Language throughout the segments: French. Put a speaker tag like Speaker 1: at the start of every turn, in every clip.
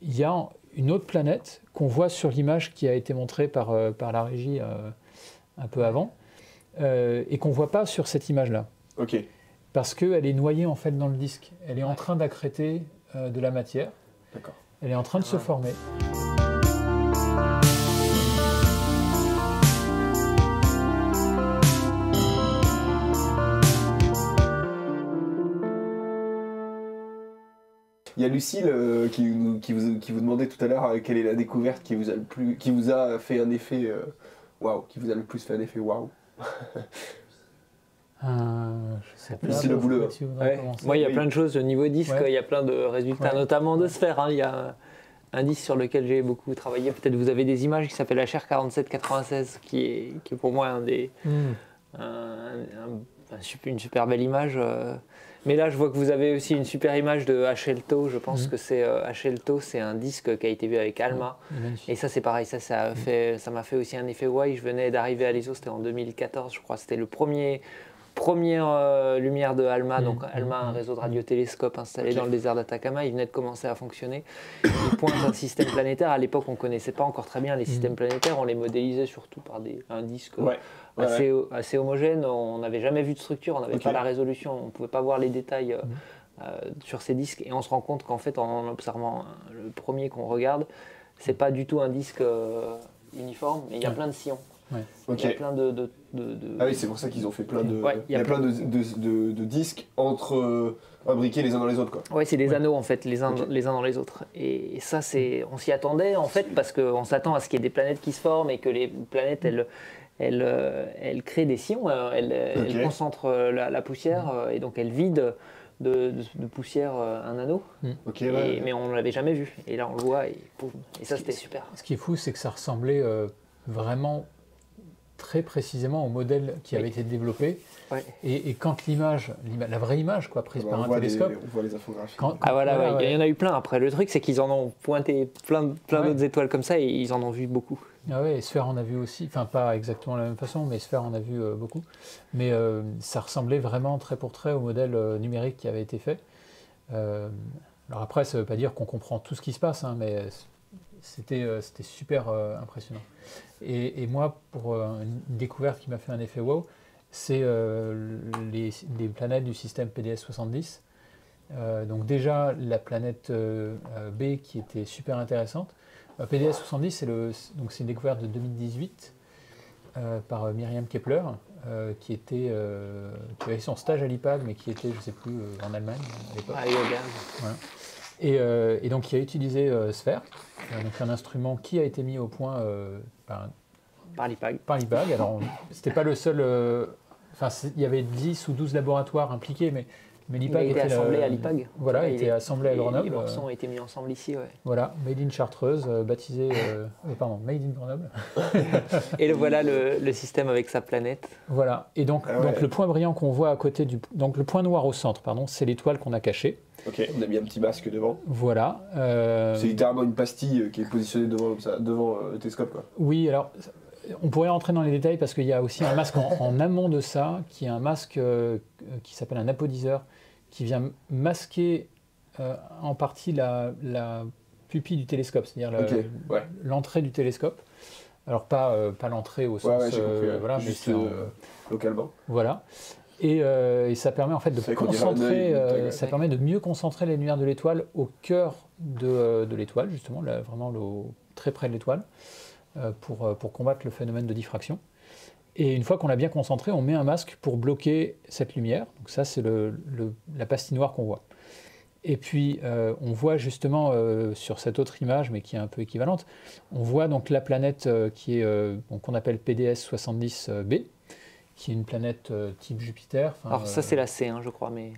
Speaker 1: il y a une autre planète qu'on voit sur l'image qui a été montrée par la régie un peu avant, et qu'on ne voit pas sur cette image-là.
Speaker 2: Ok.
Speaker 1: Parce qu'elle est noyée en fait dans le disque. Elle est en train d'accréter de la matière.
Speaker 2: D'accord.
Speaker 1: Elle est en train de se former.
Speaker 2: Il y a Lucille qui vous demandait tout à l'heure quelle est la découverte qui vous a fait un effet waouh, qui vous a le plus fait un effet waouh.
Speaker 1: Je sais pas.
Speaker 2: Lucille Le Bouleux.
Speaker 3: Moi, il y a plein de choses au niveau disque, il y a plein de résultats, notamment de sphères. Hein. Il y a un disque sur lequel j'ai beaucoup travaillé. Peut-être vous avez des images qui s'appelle HR 4796, qui est pour moi une super belle image. Mais là, je vois que vous avez aussi une super image de HLTO. Je pense que c'est HLTO, c'est un disque qui a été vu avec Alma. Et ça, c'est pareil. Ça m'a fait aussi un effet ouais. Je venais d'arriver à l'ESO, c'était en 2014, je crois. C'était le première lumière de Alma. Donc Alma, un réseau de radiotélescopes installé dans le désert d'Atacama. Il venait de commencer à fonctionner. Il pointe un système planétaire. À l'époque, on ne connaissait pas encore très bien les systèmes planétaires. On les modélisait surtout par un disque assez homogène. On n'avait jamais vu de structure. On n'avait pas la résolution. On ne pouvait pas voir les détails sur ces disques. Et on se rend compte qu'en fait, en observant le premier qu'on regarde, ce n'est pas du tout un disque uniforme. Mais il y a plein de sillons. Il y a plein
Speaker 2: Ah oui, c'est pour ça qu'ils ont fait plein de... il y a plein de disques imbriqués les uns dans les autres, quoi.
Speaker 3: Oui, c'est des anneaux, en fait, les uns dans les autres. Et ça, on s'y attendait, en fait, parce qu'on s'attend à ce qu'il y ait des planètes qui se forment et que les planètes, elles créent des sillons, elles concentrent la poussière, et donc elles vident de poussière un anneau. Mais on ne l'avait jamais vu. Et là, on le voit, et ça, c'était super.
Speaker 1: Ce qui est fou, c'est que ça ressemblait vraiment très précisément au modèle qui avait été développé. Et quand l'image, la vraie image quoi, prise par un télescope...
Speaker 2: on voit les infographies.
Speaker 3: Il y en a eu plein après. Le truc, c'est qu'ils en ont pointé plein d'autres étoiles comme ça et ils en ont vu beaucoup.
Speaker 1: Ah ouais, et Sphère en a vu aussi, enfin pas exactement de la même façon, mais Sphère en a vu beaucoup. Mais ça ressemblait vraiment trait pour trait au modèle numérique qui avait été fait. Alors après, ça ne veut pas dire qu'on comprend tout ce qui se passe, hein, mais c'était super impressionnant. Et moi, pour une découverte qui m'a fait un effet wow, c'est les planètes du système PDS-70. Donc déjà, la planète B qui était super intéressante. PDS-70, c'est une découverte de 2018 par Myriam Kepler, qui avait son stage à l'IPAG, mais qui était, je ne sais plus, en Allemagne à l'époque. Voilà. Et donc qui a utilisé Sphère, donc un instrument qui a été mis au point
Speaker 3: par l'IPAG.
Speaker 1: Alors, c'était pas le seul... il y avait 10 ou 12 laboratoires impliqués, mais l'IPAG
Speaker 3: était assemblé à l'IPAG.
Speaker 1: Voilà, il était assemblé à Grenoble.
Speaker 3: Les morceaux ont été mis ensemble ici,
Speaker 1: Voilà, Made in Chartreuse, baptisé... Made in Grenoble.
Speaker 3: Et voilà le système avec sa planète.
Speaker 1: Voilà, et donc le point brillant qu'on voit à côté donc le point noir au centre, pardon, c'est l'étoile qu'on a cachée.
Speaker 2: Ok, on a mis un petit masque devant.
Speaker 1: Voilà.
Speaker 2: C'est littéralement une pastille qui est positionnée devant le télescope, quoi.
Speaker 1: Oui, alors... On pourrait rentrer dans les détails parce qu'il y a aussi un masque en amont de ça, qui est un masque qui s'appelle un apodiseur, qui vient masquer en partie la pupille du télescope, c'est-à-dire l'entrée du télescope. Alors pas l'entrée au sens...
Speaker 2: voilà, juste localement.
Speaker 1: Voilà. Et ça permet en fait de concentrer, ça permet de mieux concentrer les lumières de l'étoile au cœur de l'étoile, justement, vraiment très près de l'étoile. Pour combattre le phénomène de diffraction. Et une fois qu'on l'a bien concentré, on met un masque pour bloquer cette lumière. Donc ça, c'est la pastille noire qu'on voit. Et puis, on voit justement sur cette autre image, mais qui est un peu équivalente, on voit donc la planète qu'on appelle PDS-70b, qui est une planète type Jupiter.
Speaker 3: Alors ça c'est la C, hein, je crois. Mais...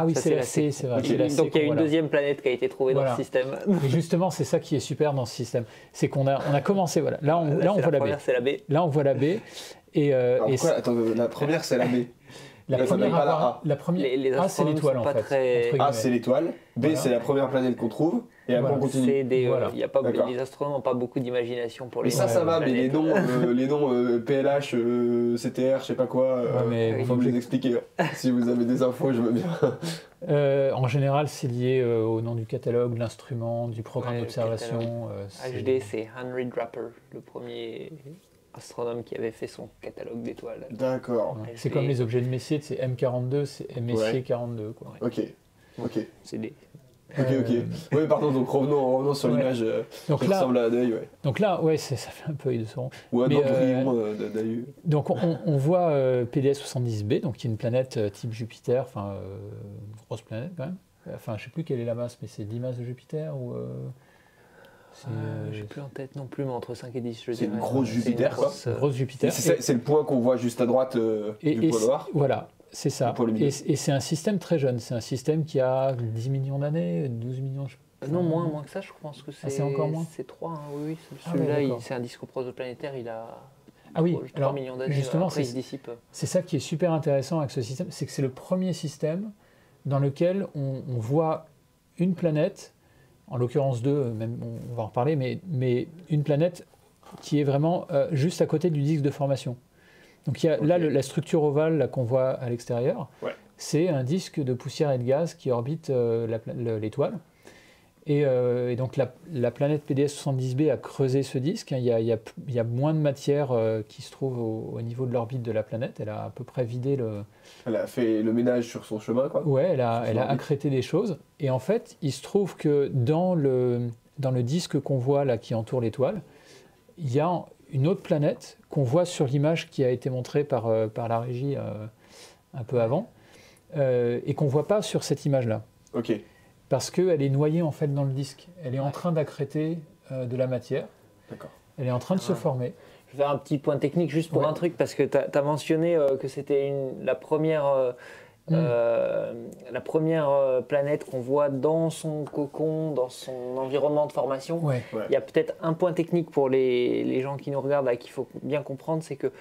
Speaker 1: oui, c'est la C, c'est vrai.
Speaker 3: Donc il y a une deuxième planète qui a été trouvée dans le système.
Speaker 1: Et justement, c'est ça qui est super dans ce système. C'est qu'on a commencé, voilà. Là, on voit la B.
Speaker 3: C'est la B.
Speaker 1: Là, on voit la B.
Speaker 2: Attends, la première, c'est la B.
Speaker 1: La première,
Speaker 3: les
Speaker 1: c'est l'étoile en fait.
Speaker 2: A, c'est l'étoile. B, c'est la première planète qu'on trouve. Et après, on continue.
Speaker 3: Les astronomes n'ont pas beaucoup d'imagination pour les
Speaker 2: noms. Mais ça va, mais les noms PLH, CTR, je sais pas quoi, il faut me les expliquer. Si vous avez des infos, je veux bien.
Speaker 1: En général, c'est lié au nom du catalogue, de l'instrument, du programme d'observation.
Speaker 3: HD, c'est Henry Draper, le premier astronome qui avait fait son catalogue d'étoiles.
Speaker 2: D'accord.
Speaker 1: Ouais. C'est comme les objets de Messier, c'est M42, c'est Messier 42. Quoi.
Speaker 2: Ok. Ok.
Speaker 3: C'est des...
Speaker 2: Ok. Oui, pardon, donc revenons sur l'image qui ressemble à d'œil. Ouais.
Speaker 1: Donc là, ouais, ça fait un peu œil de sauron.
Speaker 2: Ouais, donc d'œil.
Speaker 1: Donc on voit PDS 70b, donc qui est une planète type Jupiter, enfin grosse planète quand même. Enfin, je sais plus quelle est la masse, mais c'est 10 masses de Jupiter ou.
Speaker 3: J'ai plus en tête non plus, mais entre 5 et 10, je dirais.
Speaker 2: C'est une grosse Jupiter, quoi.
Speaker 1: Grosse Jupiter.
Speaker 2: C'est le point qu'on voit juste à droite du pôle noir.
Speaker 1: Voilà. C'est ça. Et c'est un système très jeune. C'est un système qui a 10 millions d'années, 12 millions.
Speaker 3: Non, moins que ça, je pense que c'est.
Speaker 1: C'est encore moins.
Speaker 3: C'est 3, hein, oui. Celui-là, c'est un disque protoplanétaire, il a 3 millions d'années.
Speaker 1: Justement,
Speaker 3: après, il se dissipe.
Speaker 1: C'est ça qui est super intéressant avec ce système, c'est que c'est le premier système dans lequel on voit une planète, en l'occurrence deux, même on va en reparler, mais une planète qui est vraiment juste à côté du disque de formation. Donc il y a, là, la structure ovale qu'on voit à l'extérieur, c'est un disque de poussière et de gaz qui orbite l'étoile. Et donc la planète PDS 70b a creusé ce disque. Il y a moins de matière qui se trouve au niveau de l'orbite de la planète. Elle a à peu près vidé le...
Speaker 2: Elle a fait le ménage sur son chemin, quoi.
Speaker 1: Ouais, elle a accrété des choses. Et en fait, il se trouve que dans le disque qu'on voit là qui entoure l'étoile, il y a une autre planète qu'on voit sur l'image qui a été montrée par la régie un peu avant, et qu'on ne voit pas sur cette image-là.
Speaker 2: Ok.
Speaker 1: Parce qu'elle est noyée en fait dans le disque. Elle est en train d'accréter de la matière.
Speaker 2: D'accord.
Speaker 1: Elle est en train de se former.
Speaker 3: Je vais faire un petit point technique juste pour un truc, parce que tu as mentionné que c'était la première planète qu'on voit dans son cocon, dans son environnement de formation.
Speaker 1: Ouais.
Speaker 3: Il y a peut-être un point technique pour les gens qui nous regardent là qu'il faut bien comprendre, c'est que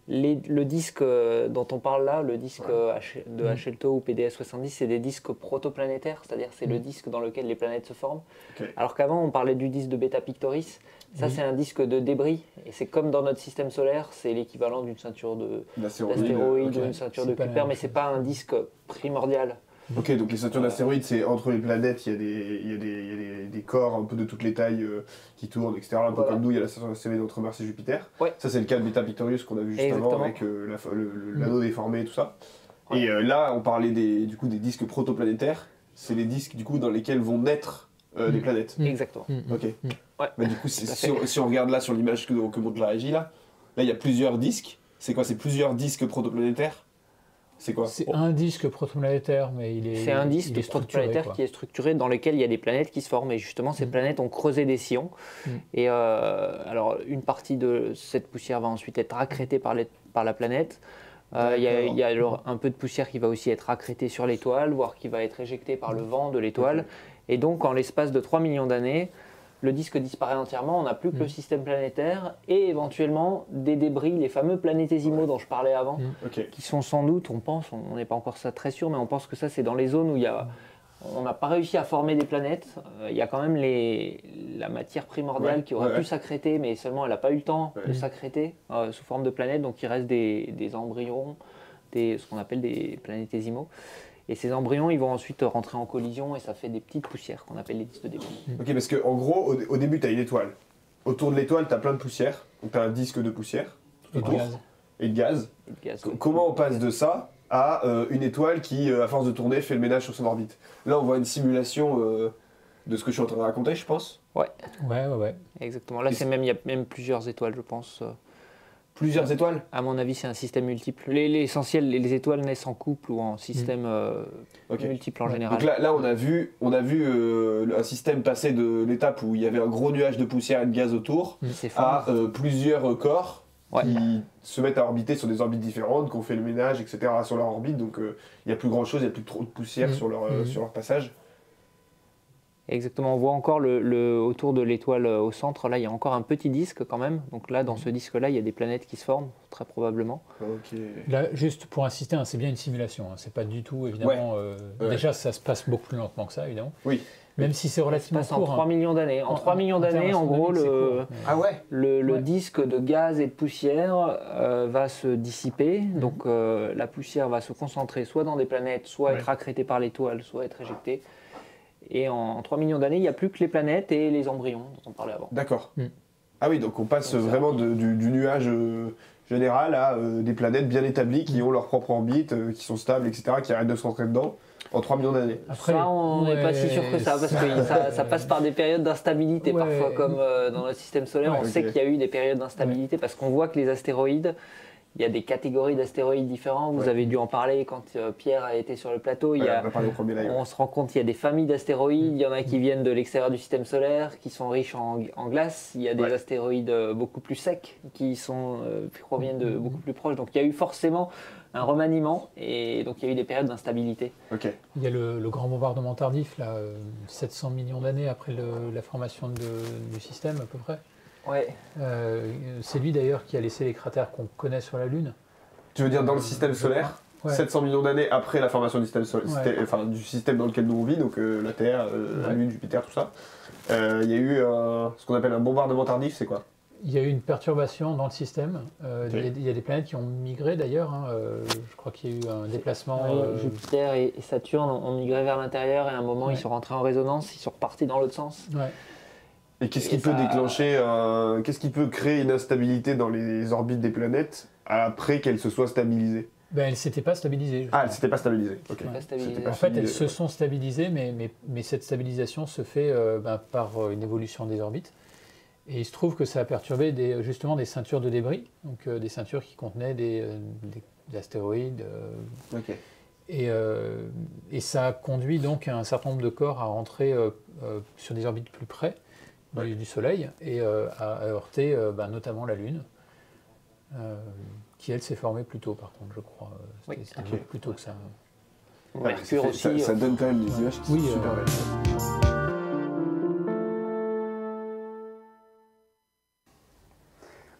Speaker 3: le disque dont on parle là, le disque de HLTO ou PDS 70, c'est des disques protoplanétaires, c'est-à-dire c'est le disque dans lequel les planètes se forment. Okay. Alors qu'avant on parlait du disque de Beta Pictoris, ça c'est un disque de débris, et c'est comme dans notre système solaire, c'est l'équivalent d'une ceinture d'astéroïdes, d'une ceinture de Kuiper, mais c'est pas un disque primordial.
Speaker 2: Ok, donc les ceintures d'astéroïdes, c'est entre les planètes, il y a des corps un peu de toutes les tailles qui tournent, etc. Un peu comme nous, il y a la ceinture d'astéroïdes entre Mars et Jupiter. Ouais. Ça, c'est le cas de Beta Pictorius qu'on a vu juste avant, avec l'anneau déformé et tout ça. Ouais. Et là, on parlait des disques protoplanétaires. C'est les disques du coup, dans lesquels vont naître des planètes.
Speaker 3: Exactement.
Speaker 2: Ok. Ouais. Bah, du coup, si on regarde là sur l'image que montre la régie, là, il y a plusieurs disques. C'est quoi? C'est plusieurs disques protoplanétaires? C'est quoi?
Speaker 1: C'est un disque protoplanétaire, mais il est.
Speaker 3: C'est un disque protoplanétaire qui est structuré, dans lequel il y a des planètes qui se forment. Et justement, ces planètes ont creusé des sillons. Et alors, une partie de cette poussière va ensuite être accrétée par la planète. Il y a alors un peu de poussière qui va aussi être accrétée sur l'étoile, voire qui va être éjectée par le vent de l'étoile. Et donc, en l'espace de 3 millions d'années, le disque disparaît entièrement, on n'a plus que le système planétaire et éventuellement des débris, les fameux planétésimaux dont je parlais avant, qui sont sans doute, on pense, on n'est pas encore ça très sûr, mais on pense que ça c'est dans les zones où on n'a pas réussi à former des planètes. Il y a quand même la matière primordiale qui aurait pu s'accréter, mais seulement elle n'a pas eu le temps de s'accréter sous forme de planètes, donc il reste des embryons, ce qu'on appelle des planétésimaux. Et ces embryons, ils vont ensuite rentrer en collision et ça fait des petites poussières qu'on appelle les disques de débris.
Speaker 2: Ok, parce qu'en gros, au début, tu as une étoile. Autour de l'étoile, tu as plein de poussière. Donc tu as un disque de poussière.
Speaker 1: Et de gaz.
Speaker 2: Et de gaz. Comment on passe de ça à une étoile qui, à force de tourner, fait le ménage sur son orbite? Là, on voit une simulation de ce que je suis en train de raconter, je pense.
Speaker 1: Ouais.
Speaker 3: Exactement. Là, il y a même plusieurs étoiles, je pense.
Speaker 2: Plusieurs étoiles?
Speaker 3: À mon avis, c'est un système multiple. L'essentiel, les étoiles naissent en couple ou en système multiple en général.
Speaker 2: Donc là on a vu un système passer de l'étape où il y avait un gros nuage de poussière et de gaz autour à plusieurs corps qui se mettent à orbiter sur des orbites différentes, qui ont fait le ménage, etc. sur leur orbite. Donc il n'y a plus grand chose, il n'y a plus trop de poussière sur leur passage.
Speaker 3: Exactement, on voit encore autour de l'étoile au centre, là il y a encore un petit disque quand même, donc là dans ce disque-là il y a des planètes qui se forment, très probablement.
Speaker 1: Là, juste pour insister, c'est bien une simulation, c'est pas du tout évidemment, déjà ça se passe beaucoup plus lentement que ça évidemment, Même si c'est relativement court.
Speaker 3: En 3 millions d'années. En 3 millions d'années, en gros, le disque de gaz et de poussière va se dissiper. Donc la poussière va se concentrer soit dans des planètes, soit être accrétée par l'étoile, soit être éjectée. Et en 3 millions d'années, il n'y a plus que les planètes et les embryons dont on parlait avant.
Speaker 2: D'accord. Ah oui, donc on passe vraiment du nuage général à des planètes bien établies qui ont leur propre orbite, qui sont stables, etc., qui arrêtent de se rentrer dedans en 3 millions d'années.
Speaker 3: Après, ça, on n'est pas si sûr que ça, parce que ça passe par des périodes d'instabilité parfois, comme dans notre système solaire. On sait qu'il y a eu des périodes d'instabilité parce qu'on voit que les astéroïdes, il y a des catégories d'astéroïdes différents. Vous avez dû en parler quand Pierre a été sur le plateau. On se rend compte qu'il y a des familles d'astéroïdes. Il y en a qui viennent de l'extérieur du système solaire, qui sont riches en glace. Il y a des astéroïdes beaucoup plus secs qui proviennent de beaucoup plus proches. Donc il y a eu forcément un remaniement et donc il y a eu des périodes d'instabilité.
Speaker 1: Il y a le grand bombardement tardif, là, 700 millions d'années après la formation du système à peu près. C'est lui d'ailleurs qui a laissé les cratères qu'on connaît sur la Lune.
Speaker 2: Tu veux dire dans le système solaire 700 millions d'années après la formation du système solaire, du système dans lequel nous on vit, donc la Terre, la Lune, Jupiter, tout ça. Il y a eu ce qu'on appelle un bombardement tardif, c'est quoi?
Speaker 1: Il y a eu une perturbation dans le système. Il y a des planètes qui ont migré d'ailleurs. Je crois qu'il y a eu un déplacement.
Speaker 3: Jupiter et Saturne ont migré vers l'intérieur et à un moment ils sont rentrés en résonance, ils sont repartis dans l'autre sens.
Speaker 2: Et qu'est-ce qui peut déclencher, qu'est-ce qui peut créer une instabilité dans les orbites des planètes après qu'elles se soient stabilisées?
Speaker 1: Elles ne s'étaient pas stabilisées.
Speaker 2: Elles ne s'étaient pas stabilisées.
Speaker 1: En fait, elles se sont stabilisées, mais cette stabilisation se fait par une évolution des orbites. Et il se trouve que ça a perturbé justement des ceintures de débris, donc des ceintures qui contenaient des astéroïdes. Et ça a conduit donc un certain nombre de corps à rentrer sur des orbites plus près du Soleil et à heurter notamment la Lune, qui elle s'est formée plus tôt par contre, je crois. C'était plus tôt que ça.
Speaker 3: Mercure aussi.
Speaker 2: Ça donne quand même des images qui sont super belles.